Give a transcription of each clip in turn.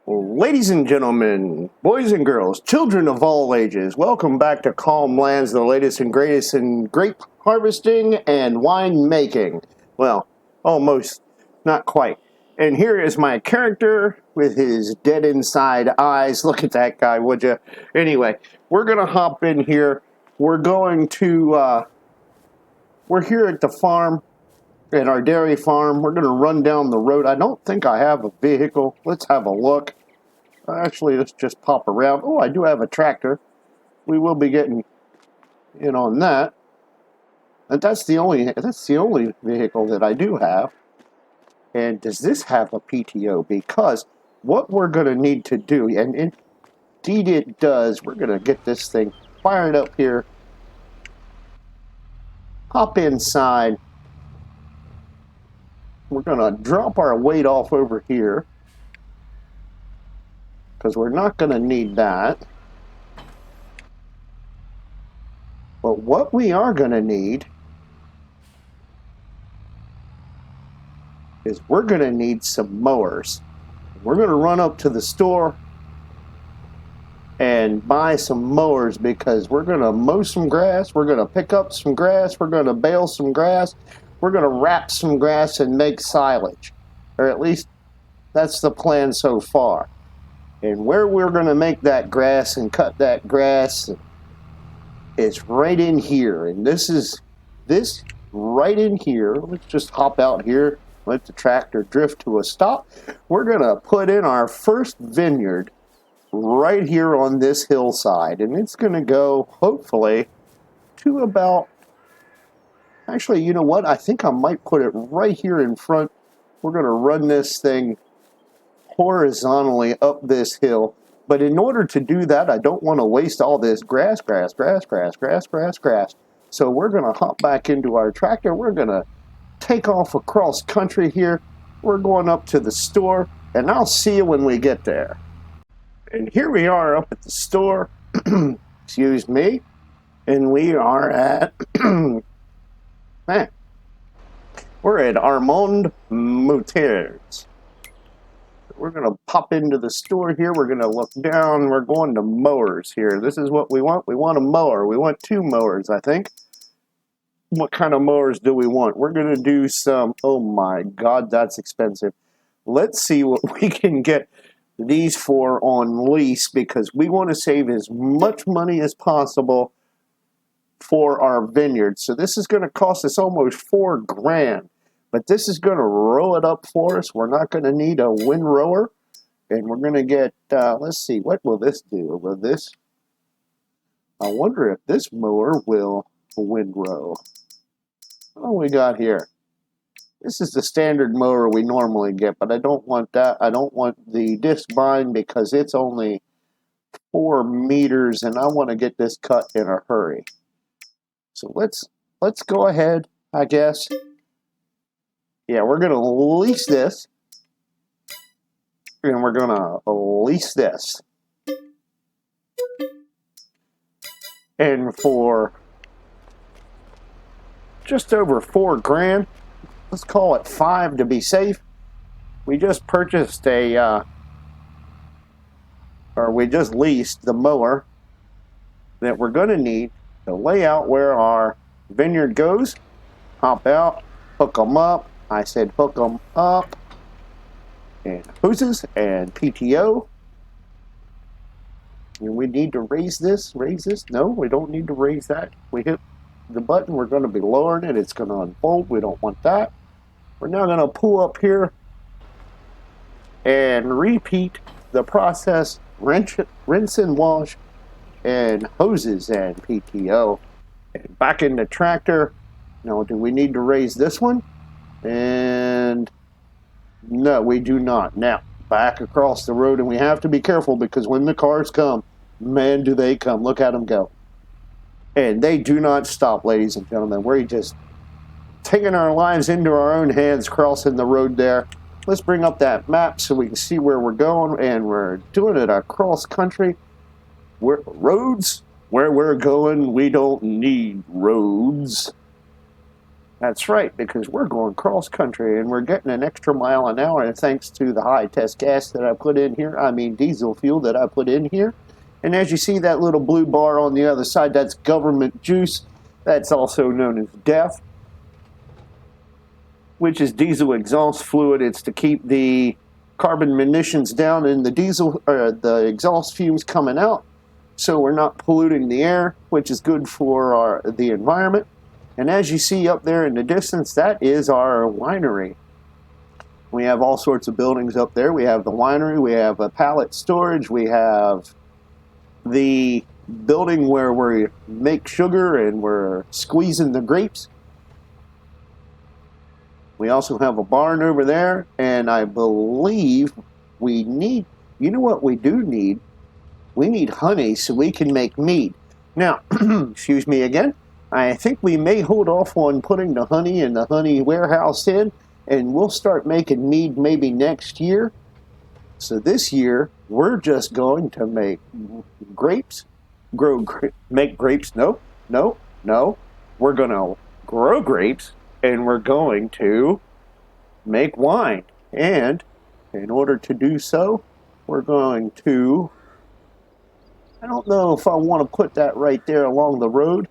Ladies and gentlemen, boys and girls, children of all ages, welcome back to Calm Lands, the latest and greatest in grape harvesting and wine making. Well, almost, not quite. And here is my character with his dead inside eyes. Look at that guy, would you? Anyway, we're going to hop in here. We're here at the farm, at our dairy farm. We're going to run down the road. I don't think I have a vehicle. Let's have a look. Actually, let's just pop around. Oh, I do have a tractor. We will be getting in on that. And that's the only vehicle that I do have. And does this have a PTO? Because what we're going to need to do, and indeed it does, we're going to get this thing fired up here. Hop inside. We're going to drop our weight off over here, because we're not going to need that. But what we are going to need is we're going to need some mowers. We're going to run up to the store and buy some mowers, because we're going to mow some grass, we're going to pick up some grass, we're going to bale some grass, we're going to wrap some grass and make silage. Or at least that's the plan so far. And where we're going to make that grass and cut that grass is right in here. And this right in here. Let's just hop out here, let the tractor drift to a stop. We're going to put in our first vineyard right here on this hillside. And it's going to go, hopefully, to about... Actually, you know what? I think I might put it right here in front. We're going to run this thing horizontally up this hill. But in order to do that, I don't want to waste all this grass. So we're going to hop back into our tractor. We're going to take off across country here. We're going up to the store, and I'll see you when we get there. And here we are up at the store. Excuse me. And we are at... we're at Armand Moteurs. We're going to pop into the store here. We're going to look down. We're going to mowers here. This is what we want. We want a mower. We want 2 mowers, I think. What kind of mowers do we want? We're going to do some... Oh my God, that's expensive. Let's see what we can get these for on lease, because we want to save as much money as possible for our vineyard. So this is going to cost us almost $4 grand. But this is going to roll it up for us. We're not going to need a windrower. And we're going to get, let's see, what will this do? Will this, I wonder if this mower will windrow. What do we got here? This is the standard mower we normally get, but I don't want that. I don't want the disc bind, because it's only 4 meters, and I want to get this cut in a hurry. So let's go ahead, I guess. Yeah, we're going to lease this, and we're going to lease this. And for just over $4 grand, let's call it 5 to be safe, we just purchased we just leased the mower that we're going to need to lay out where our vineyard goes. Hop out, hook them up. I said hook them up. And hoses and PTO. And we need to raise this. No, we don't need to raise that. We hit the button, we're going to be lowering it. It's going to unfold. We don't want that. We're now going to pull up here and repeat the process. Rinse and wash, and hoses and PTO. And back in the tractor. Now, do we need to raise this one? And no, we do not. Now, back across the road, and we have to be careful, because when the cars come, man, do they come. Look at them go. And they do not stop, ladies and gentlemen. We're just taking our lives into our own hands, crossing the road there. Let's bring up that map so we can see where we're going, and we're doing it across country. Roads, where we're going, we don't need roads. That's right, because we're going cross country and we're getting an extra mile an hour thanks to the high test gas that I put in here. I mean diesel fuel that I put in here. And as you see that little blue bar on the other side, that's government juice. That's also known as DEF, which is diesel exhaust fluid. It's to keep the carbon emissions down in the diesel, the exhaust fumes coming out, so we're not polluting the air, which is good for the environment. And as you see up there in the distance, that is our winery. We have all sorts of buildings up there. We have the winery, we have a pallet storage, we have the building where we make sugar and we're squeezing the grapes. We also have a barn over there, and I believe we need, you know what we do need? We need honey so we can make mead. Now, excuse me again, I think we may hold off on putting the honey in the honey warehouse in, and we'll start making mead maybe next year. So this year, we're just going to make grapes, make grapes, no. We're going to grow grapes, and we're going to make wine. And in order to do so, we're going to, I don't know if I want to put that right there along the road.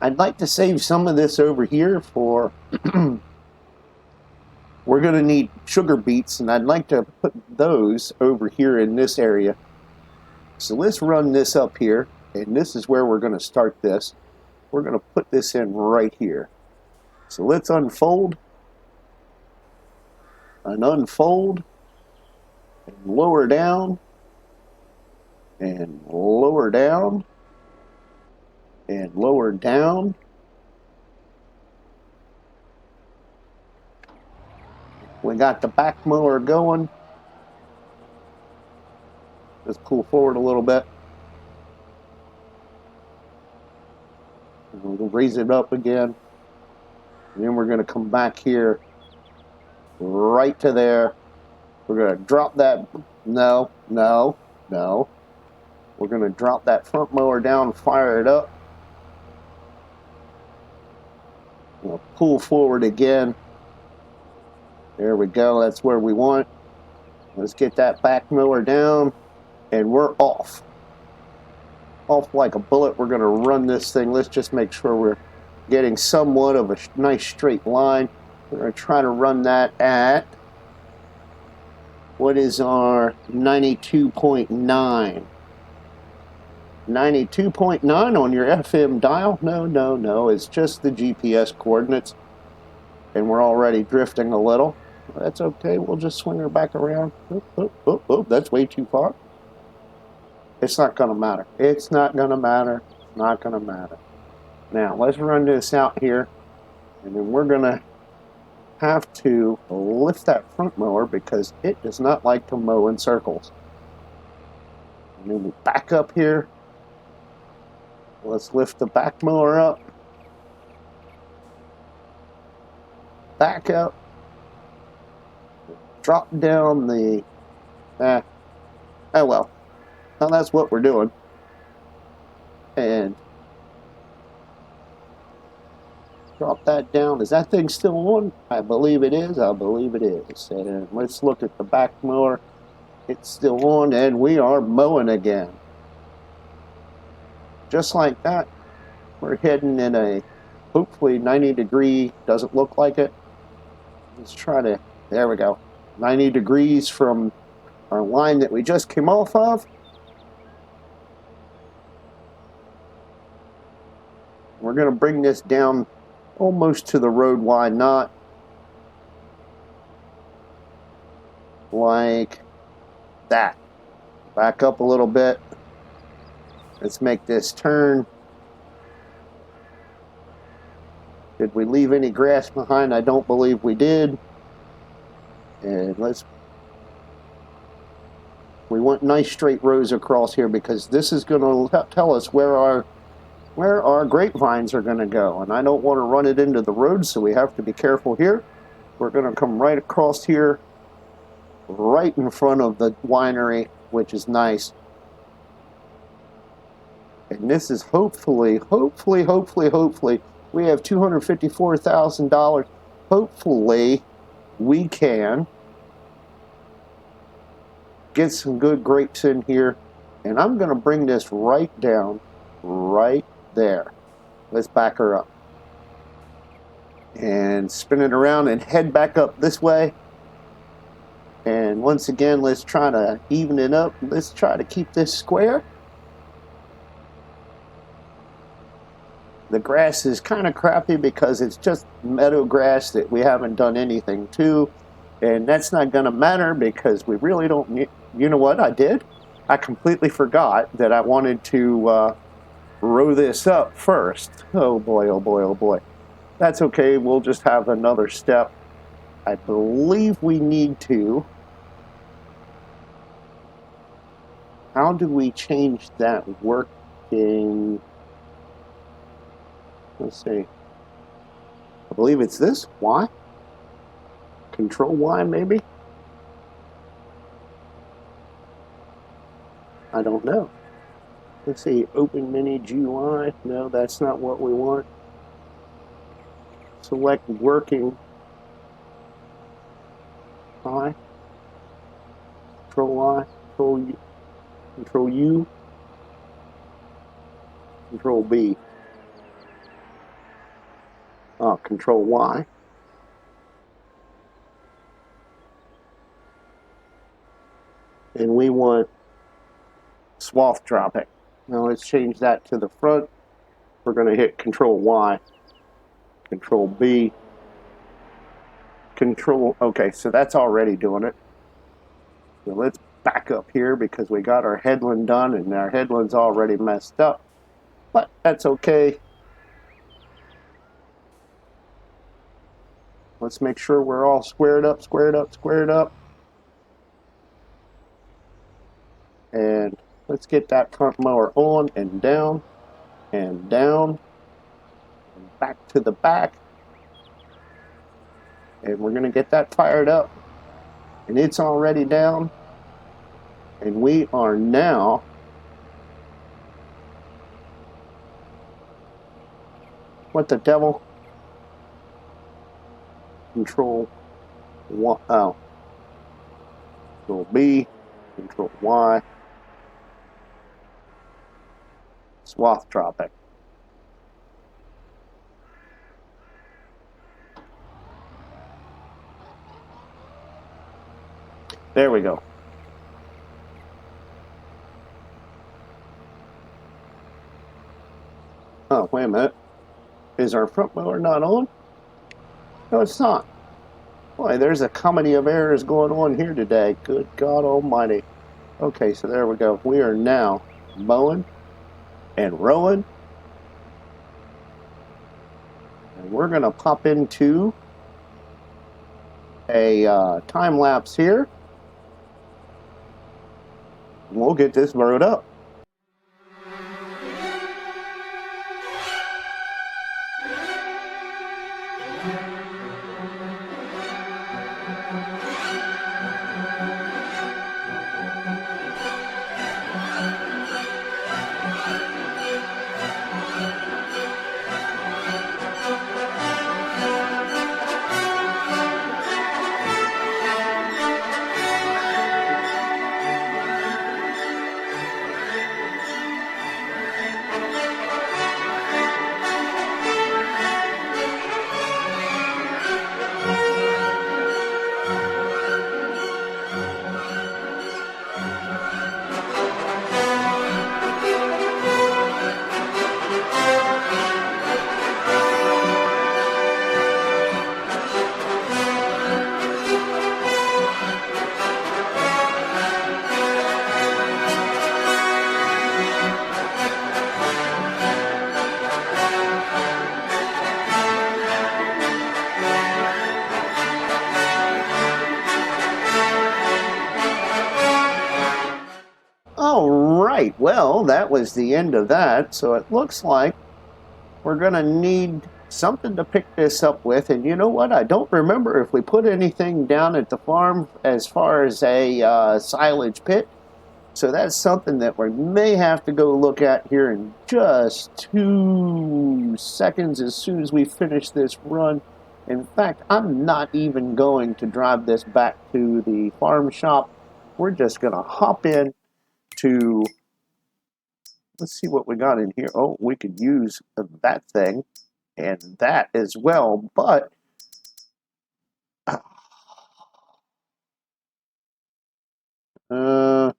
I'd like to save some of this over here for, we're going to need sugar beets, and I'd like to put those over here in this area. So let's run this up here, and this is where we're going to start this. We're going to put this in right here. So let's unfold, and unfold, and lower down, and lower down, and lower down. We got the back mower going. Let's pull forward a little bit. We'll raise it up again. And then we're going to come back here right to there. We're going to drop that. No. We're going to drop that front mower down, fire it up. We'll pull forward again. There we go. That's where we want. Let's get that back mower down, and we're off. Off like a bullet. We're going to run this thing. Let's just make sure we're getting somewhat of a nice straight line. We're going to try to run that at, what is our 92.9? 92.9 on your FM dial? No. It's just the GPS coordinates. And we're already drifting a little. That's okay. We'll just swing her back around. Oh, that's way too far. It's not going to matter. It's not going to matter. Not going to matter. Now, let's run this out here. And then we're going to have to lift that front mower because it does not like to mow in circles. And then we back up here. Let's lift the back mower up. Back up. Drop down the... oh well. Now that's what we're doing. And drop that down. Is that thing still on? I believe it is. I believe it is. And let's look at the back mower. It's still on, and we are mowing again. Just like that. We're heading in a hopefully 90 degree. Doesn't look like it. Let's try to, there we go. 90 degrees from our line that we just came off of. We're going to bring this down almost to the road. Why not? Like that. Back up a little bit. Let's make this turn. Did we leave any grass behind? I don't believe we did. And we want nice straight rows across here because this is going to tell us where our grapevines are going to go. And I don't want to run it into the road, so we have to be careful here. We're going to come right across here, right in front of the winery, which is nice. And this is hopefully, we have $254,000. Hopefully, we can get some good grapes in here. And I'm going to bring this right down, right there. Let's back her up. And spin it around and head back up this way. And once again, let's try to even it up. Let's try to keep this square. The grass is kind of crappy because it's just meadow grass that we haven't done anything to. And that's not going to matter because we really don't need... You know what I did? I completely forgot that I wanted to row this up first. Oh boy, oh boy, oh boy. That's okay. We'll just have another step. I believe we need to... How do we change that working? Let's see. I believe it's this. Y? Control Y, maybe? I don't know. Let's see. Open mini GUI. No, that's not what we want. Select working. Y. Control Y. Control U. Control U. Control B. Control Y. And we want swath dropping. Now let's change that to the front. We're going to hit Control Y. Control B. Control... Okay, so that's already doing it. So let's back up here because we got our headland done and our headland's already messed up. But that's okay. Let's make sure we're all squared up, squared up, squared up. And let's get that front mower on and down and down and back to the back. And we're going to get that fired up. And it's already down. And we are now what the devil? Control Y, Control B, Control Y, swath dropping. There we go. Oh, wait a minute. Is our front mower not on? No, it's not. Boy, there's a comedy of errors going on here today. Good God Almighty. Okay, so there we go. We are now mowing and rowing. And we're going to pop into a time lapse here. And we'll get this rowed up. All right, well, that was the end of that. So it looks like we're going to need something to pick this up with. And you know what? I don't remember if we put anything down at the farm as far as a silage pit. So that's something that we may have to go look at here in just 2 seconds as soon as we finish this run. In fact, I'm not even going to drive this back to the farm shop. We're just going to hop in to, let's see what we got in here. Oh, we could use that thing and that as well, but uh,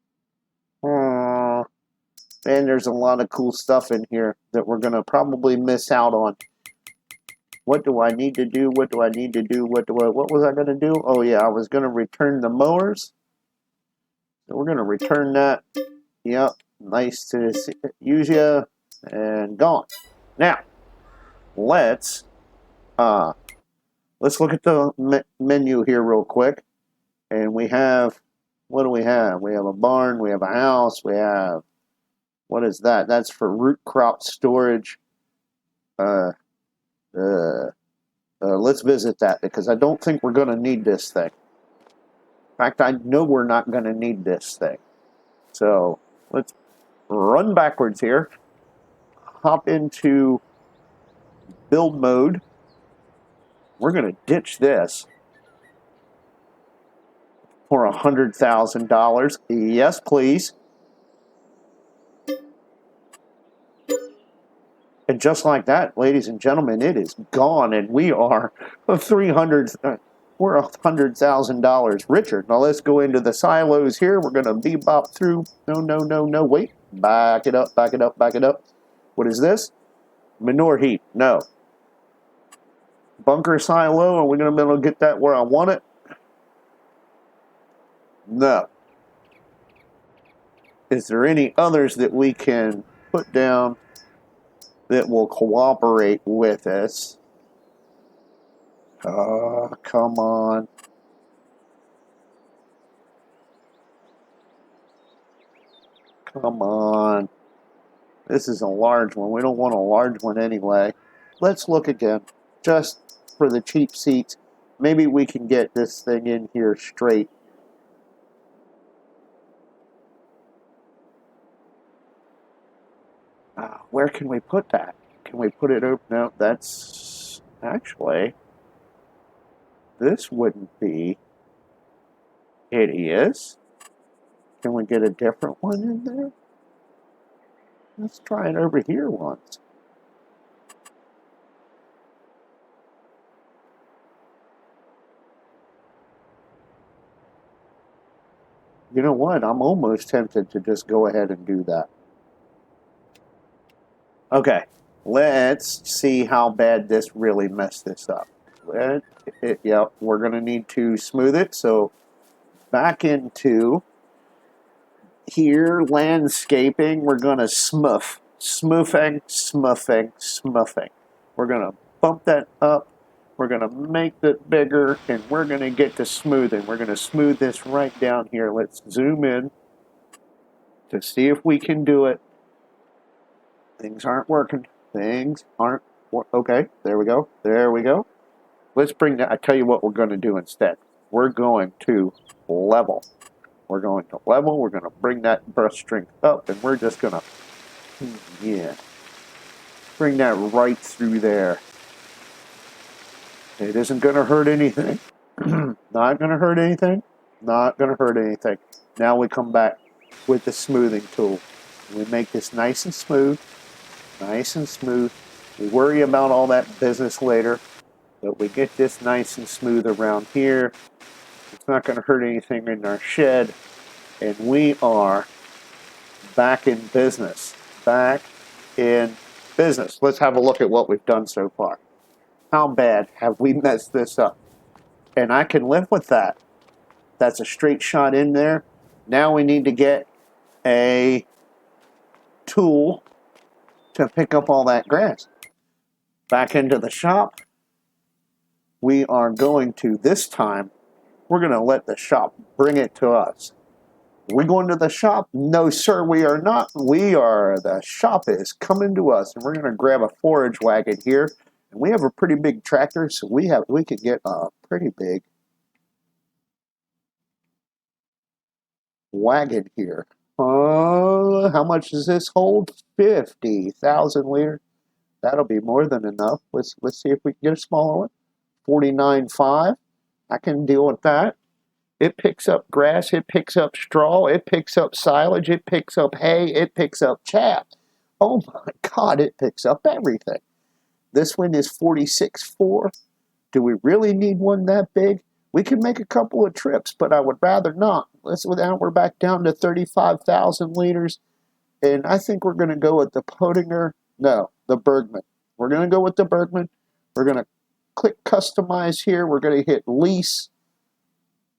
and there's a lot of cool stuff in here that we're going to probably miss out on. What do I need to do? What do I need to do? What was I going to do? Oh yeah, I was going to return the mowers. So we're going to return that. Yep, nice to use you, and gone. Now, let's look at the menu here real quick. And we have, what do we have? We have a barn, we have a house, we have, what is that? That's for root crop storage. Let's visit that because I don't think we're going to need this thing. In fact, I know we're not going to need this thing. So let's run backwards here, hop into build mode. We're going to ditch this for $100,000. Yes, please. And just like that, ladies and gentlemen, it is gone, and we are we're $100,000 richer. Now let's go into the silos here. We're going to bebop through. No. Wait. Back it up, back it up, back it up. What is this? Manure heap. No. Bunker silo. Are we going to be able to get that where I want it? No. Is there any others that we can put down that will cooperate with us? Oh, come on. Come on. This is a large one. We don't want a large one anyway. Let's look again. Just for the cheap seats. Maybe we can get this thing in here straight. Where can we put that? Can we put it over? No, that's actually, this wouldn't be hideous. Can we get a different one in there? Let's try it over here once. You know what? I'm almost tempted to just go ahead and do that. Okay, let's see how bad this really messed this up. Yep, we're going to need to smooth it. So back into here, landscaping, we're going to smoothing. We're going to bump that up. We're going to make it bigger, and we're going to get to smoothing. We're going to smooth this right down here. Let's zoom in to see if we can do it. Things aren't working. Okay, there we go. There we go. Let's bring that. I tell you what we're going to do instead. We're going to level. We're going to level. We're going to bring that brush strength up, and we're just going to, bring that right through there. It isn't going to hurt anything. Not going to hurt anything. Not going to hurt anything. Now we come back with the smoothing tool. We make this nice and smooth. Nice and smooth. We worry about all that business later, but we get this nice and smooth around here. It's not going to hurt anything in our shed, and we are back in business. Back in business. Let's have a look at what we've done so far. How bad have we messed this up? And I can live with that. That's a straight shot in there. Now we need to get a tool to pick up all that grass. Back into the shop. We are going to, this time, we're going to let the shop bring it to us. Are we going to the shop? No, sir, we are not. The shop is coming to us, and we're going to grab a forage wagon here. And we have a pretty big tractor, so we could get a pretty big wagon here. How much does this hold? 50,000 liters. That'll be more than enough. Let's see if we can get a smaller one. 49.5. I can deal with that. It picks up grass. It picks up straw. It picks up silage. It picks up hay. It picks up chaff. Oh my God, it picks up everything. This one is 46.4. Do we really need one that big? We can make a couple of trips, but I would rather not. Now we're back down to 35,000 liters. And I think we're going to go with the Pottinger. No, the Bergman. We're going to go with the Bergman. We're going to click customize here. We're going to hit lease.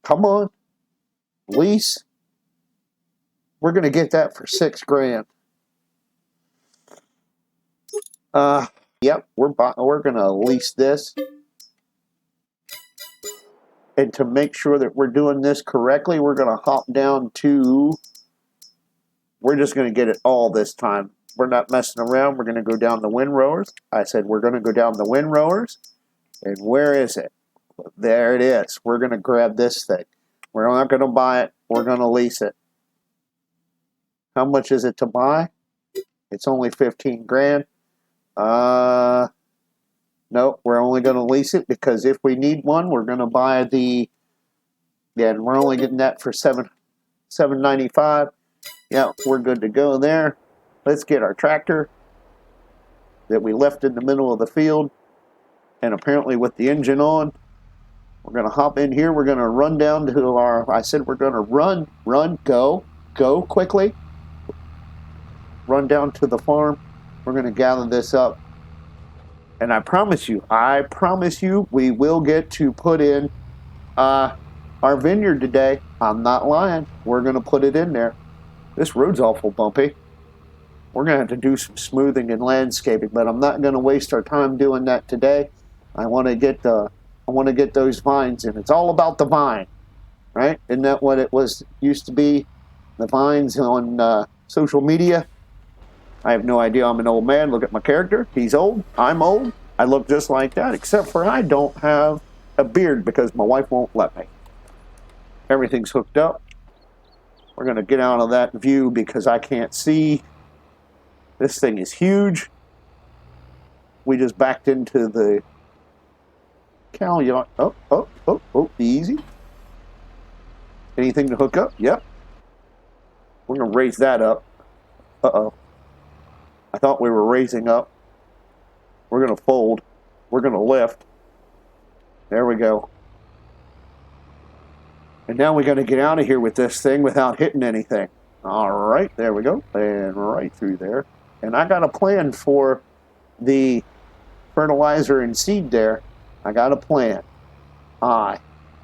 Come on. Lease. We're going to get that for $6,000. Yep, we're going to lease this. And to make sure that we're doing this correctly, we're going to hop down to, we're just going to get it all this time. We're not messing around. We're going to go down the windrowers. I said we're going to go down the windrowers. And where is it? There it is. We're going to grab this thing. We're not going to buy it. We're going to lease it. How much is it to buy? It's only $15,000. No, we're only going to lease it because if we need one, we're going to buy the. Yeah, and we're only getting that for $7.95. Yeah, we're good to go there. Let's get our tractor that we left in the middle of the field, and apparently with the engine on, we're going to hop in here. We're going to run down to our. I said we're going to run, go quickly. Run down to the farm. We're going to gather this up. And I promise you, we will get to put in our vineyard today. I'm not lying. We're going to put it in there. This road's awful bumpy. We're going to have to do some smoothing and landscaping, but I'm not going to waste our time doing that today. I want to get those vines in. It's all about the vine, right? Isn't that what it used to be? The vines on social media. I have no idea. I'm an old man. Look at my character. He's old. I'm old. I look just like that, except for I don't have a beard because my wife won't let me. Everything's hooked up. We're going to get out of that view because I can't see. This thing is huge. We just backed into the cow yard. Oh, easy. Anything to hook up? Yep. We're going to raise that up. Uh-oh. I thought we were raising up. We're going to fold. We're going to lift. There we go. And now we're going to get out of here with this thing without hitting anything. All right, there we go. And right through there. And I got a plan for the fertilizer and seed there. I got a plan. I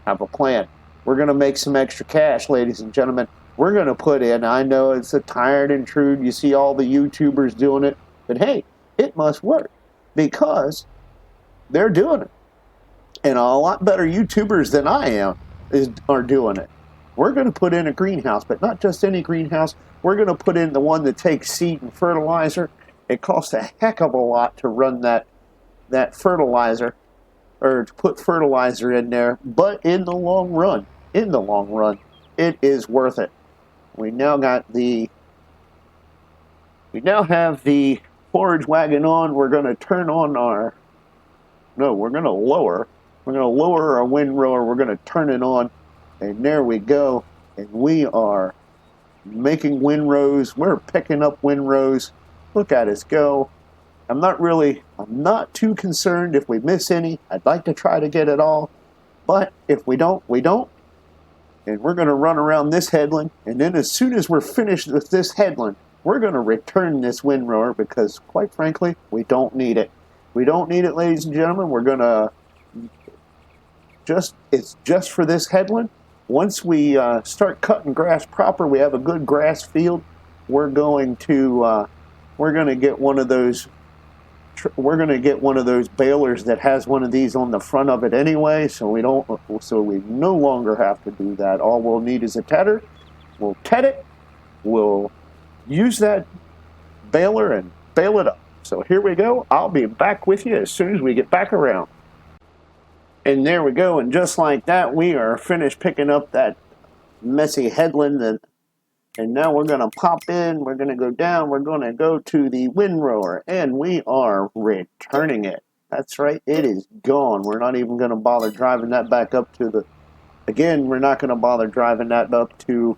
have a plan. We're going to make some extra cash, ladies and gentlemen. We're going to put in, I know it's a tired and true, you see all the YouTubers doing it, but hey, it must work because they're doing it. And a lot better YouTubers than I am are doing it. We're going to put in a greenhouse, but not just any greenhouse. We're going to put in the one that takes seed and fertilizer. It costs a heck of a lot to run that fertilizer or to put fertilizer in there, but in the long run, it is worth it. We now have the forage wagon on. We're going to turn on we're going to lower our windrower. We're going to turn it on, and there we go. And we are making windrows. We're picking up windrows. Look at us go. I'm not too concerned if we miss any. I'd like to try to get it all, but if we don't, we don't. And we're going to run around this headland, and then as soon as we're finished with this headland, we're going to return this windrower because, quite frankly, we don't need it. We don't need it, ladies and gentlemen. We're going to it's just for this headland. Once we start cutting grass proper, we have a good grass field. We're going to get one of those. We're going to get one of those balers that has one of these on the front of it anyway, so we no longer have to do that. All we'll need is a tedder. We'll ted it. We'll use that baler and bale it up. So here we go. I'll be back with you as soon as we get back around. And there we go. And just like that, we are finished picking up that messy headland that And now we're going to pop in, we're going to go down, we're going to go to the windrower, and we are returning it. That's right, it is gone. We're not even going to bother driving that back up to the, again, we're not going to bother driving that up to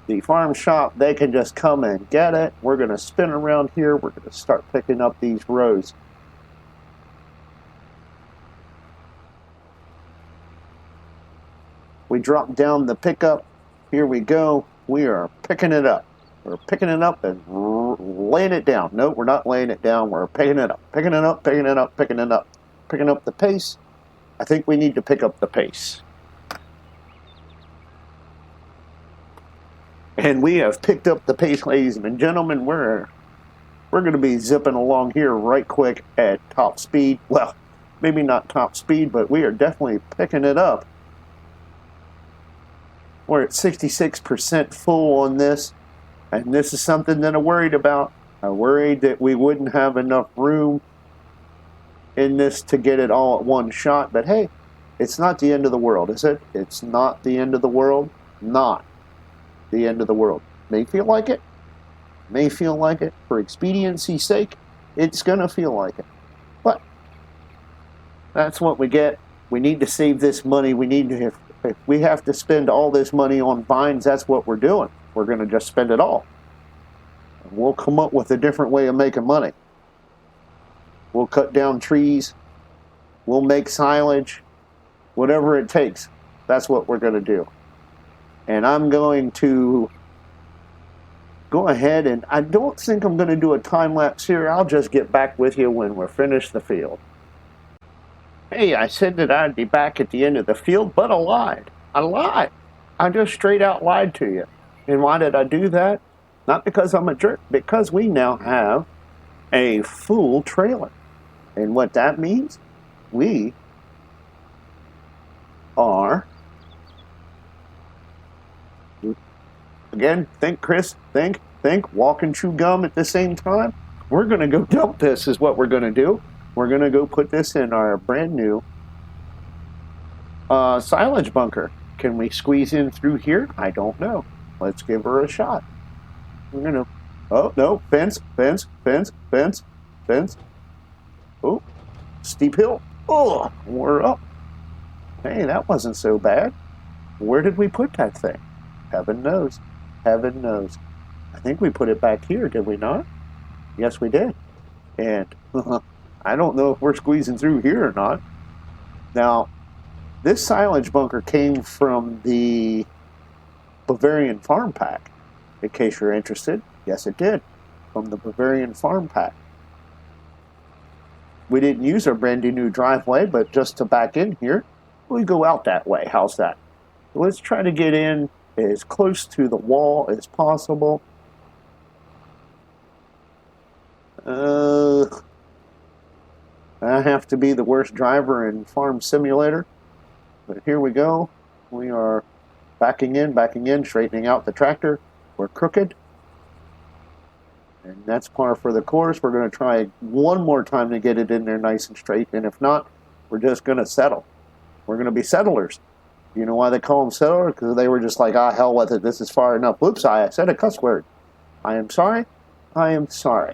the farm shop. They can just come and get it. We're going to spin around here. We're going to start picking up these rows. We drop down the pickup. Here we go. We are picking it up. We're picking it up and laying it down. No, we're not laying it down. We're picking it up. Picking it up, picking it up, picking it up. Picking up the pace. I think we need to pick up the pace. And we have picked up the pace, ladies and gentlemen. We're going to be zipping along here right quick at top speed. Well, maybe not top speed, but we are definitely picking it up. We're at 66% full on this, and this is something that I'm worried about. I'm worried that we wouldn't have enough room in this to get it all at one shot, but hey, it's not the end of the world, is it? It's not the end of the world. Not the end of the world. May feel like it. May feel like it. For expediency's sake, it's going to feel like it. But that's what we get. We need to save this money. We need to, if we have to spend all this money on vines, that's what we're doing. We're going to just spend it all. And we'll come up with a different way of making money. We'll cut down trees. We'll make silage. Whatever it takes. That's what we're going to do. And I'm going to go ahead, and I don't think I'm going to do a time lapse here. I'll just get back with you when we're finished the field. Hey, I said that I'd be back at the end of the field, but I lied. I lied. I just straight out lied to you. And why did I do that? Not because I'm a jerk, because we now have a full trailer. And what that means, we are, again, think, Chris, think, walk and chew gum at the same time. We're going to go dump this is what we're going to do. We're going to go put this in our brand new silage bunker. Can we squeeze in through here? I don't know. Let's give her a shot. We're going to, oh, no, fence. Oh, steep hill. Oh, we're up. Hey, that wasn't so bad. Where did we put that thing? Heaven knows. Heaven knows. I think we put it back here, did we not? Yes, we did. And I don't know if we're squeezing through here or not. Now, this silage bunker came from the Bavarian Farm Pack. In case you're interested, yes, it did. From the Bavarian Farm Pack. We didn't use our brand new driveway, but just to back in here, we go out that way. How's that? Let's try to get in as close to the wall as possible. I have to be the worst driver in Farm Simulator. But here we go. We are backing in, straightening out the tractor. We're crooked. And that's par for the course. We're going to try one more time to get it in there nice and straight. And if not, we're just going to settle. We're going to be settlers. You know why they call them settlers? Because they were just like, hell with it. This is far enough. Whoops, I said a cuss word. I am sorry. I am sorry.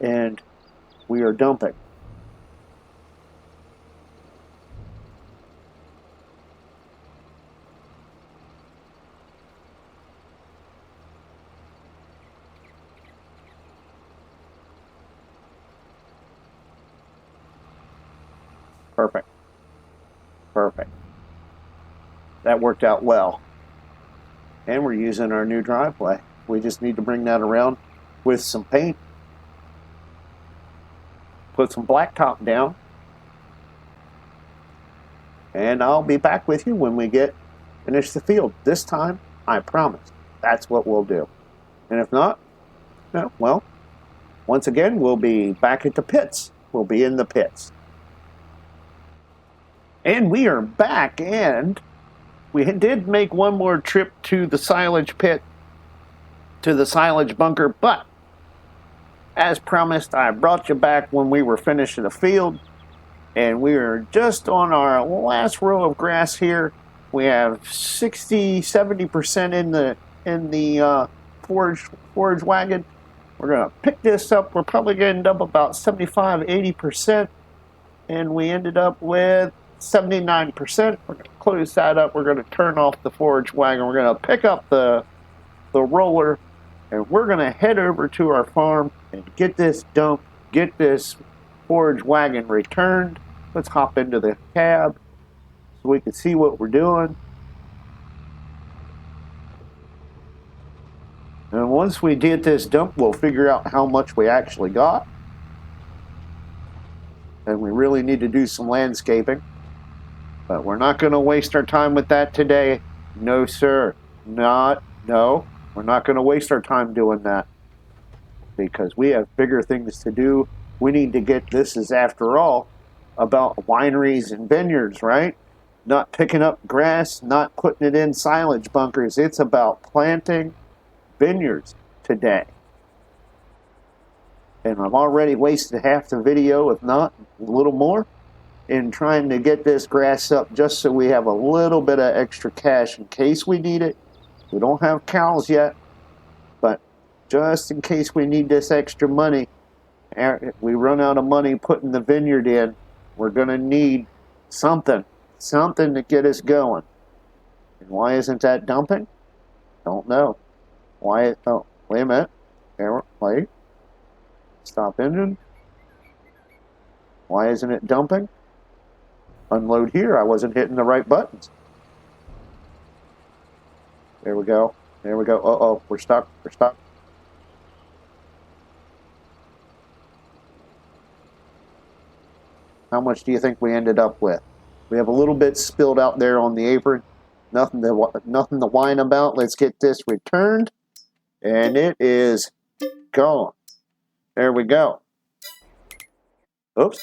And we are dumping. Perfect. Perfect. That worked out well. And we're using our new driveway. We just need to bring that around with some paint. Put some blacktop down. And I'll be back with you when we finish the field. This time, I promise. That's what we'll do. And if not, well, once again, we'll be back at the pits. We'll be in the pits. And we are back, and we did make one more trip to the silage pit, to the silage bunker, but as promised, I brought you back when we were finishing the field, and we are just on our last row of grass here, We have 60-70% in the forage wagon. We're gonna pick this up. We're probably gonna end up about 75-80%, and we ended up with 79%. We're gonna close that up. We're gonna turn off the forage wagon. We're gonna pick up the roller, and we're gonna head over to our farm and get this dump, get this forage wagon returned. Let's hop into the cab so we can see what we're doing. And once we get this dump, we'll figure out how much we actually got. And we really need to do some landscaping. But we're not going to waste our time with that today. No, sir. No. We're not going to waste our time doing that. Because we have bigger things to do. We need to get this, is after all, about wineries and vineyards, right? Not picking up grass, not putting it in silage bunkers. It's about planting vineyards today. And I've already wasted half the video, if not a little more, in trying to get this grass up just so we have a little bit of extra cash in case we need it. We don't have cows yet, but just in case we need this extra money, if we run out of money putting the vineyard in, we're going to need something to get us going. And why isn't that dumping? Don't know. Why? Oh, wait a minute. Wait. Stop engine. Why isn't it dumping? Unload here. I wasn't hitting the right buttons. There we go. There we go. Uh-oh. We're stuck. We're stuck. How much do you think we ended up with? We have a little bit spilled out there on the apron. Nothing to whine about. Let's get this returned. And it is gone. There we go. Oops.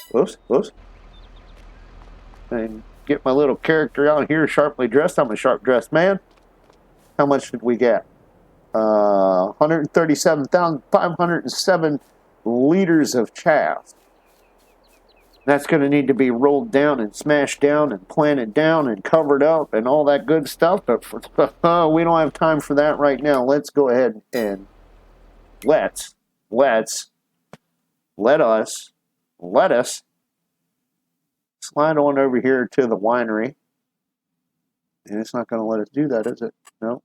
And get my little character out here, sharply dressed. I'm a sharp dressed man. How much did we get? 137,507 liters of chaff. That's going to need to be rolled down and smashed down and planted down and covered up and all that good stuff. But we don't have time for that right now. Let's go ahead and let us slide on over here to the winery. And it's not going to let us do that, is it? No.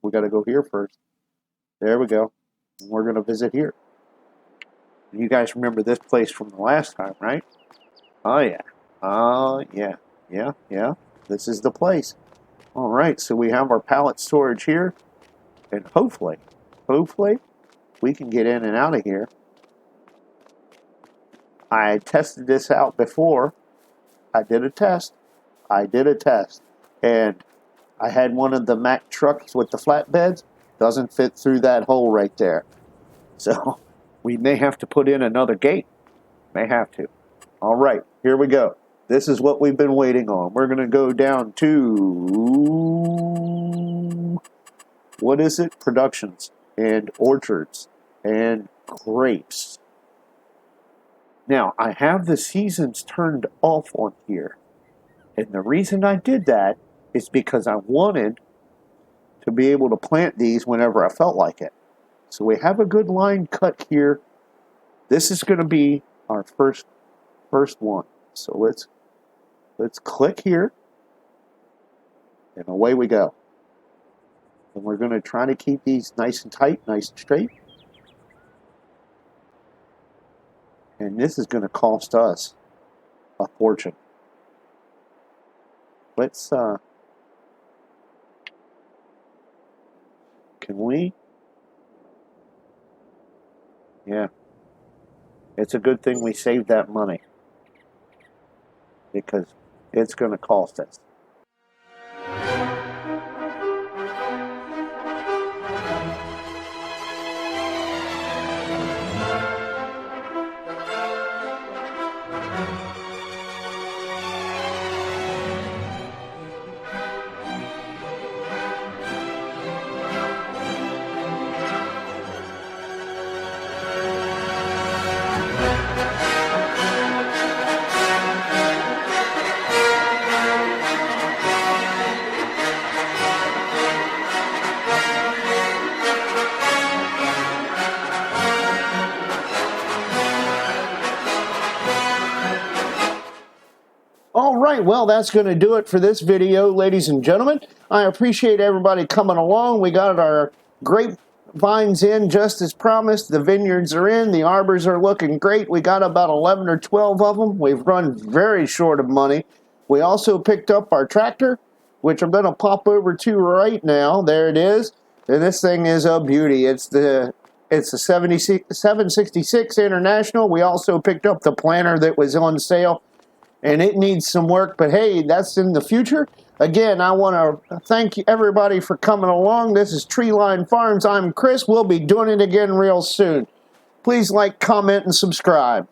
We got to go here first. There we go. And we're going to visit here. You guys remember this place from the last time, right? Oh, yeah. Yeah. This is the place. All right, so we have our pallet storage here. And hopefully, we can get in and out of here. I tested this out before. I did a test. And I had one of the Mack trucks with the flatbeds. Doesn't fit through that hole right there. So we may have to put in another gate. May have to. All right, here we go. This is what we've been waiting on. We're going to go down to, what is it? Productions and orchards and grapes. Now, I have the seasons turned off on here. And the reason I did that is because I wanted to be able to plant these whenever I felt like it. So we have a good line cut here. This is going to be our first one. So let's click here. And away we go. And we're going to try to keep these nice and tight, nice and straight. And this is going to cost us a fortune. Let's, can we? Yeah. It's a good thing we saved that money. Because it's going to cost us. right, well, that's going to do it for this video, ladies and gentlemen. I appreciate everybody coming along. We got our grapevines in just as promised. The vineyards are in. The arbors are looking great. We got about 11 or 12 of them. We've run very short of money. We also picked up our tractor, which I'm going to pop over to right now. There it is. And this thing is a beauty. It's the 766 International. We also picked up the planter that was on sale, and it needs some work, but hey, that's in the future. Again, I want to thank everybody for coming along. This is Treeline Farms. I'm Chris. We'll be doing it again real soon. Please like, comment, and subscribe.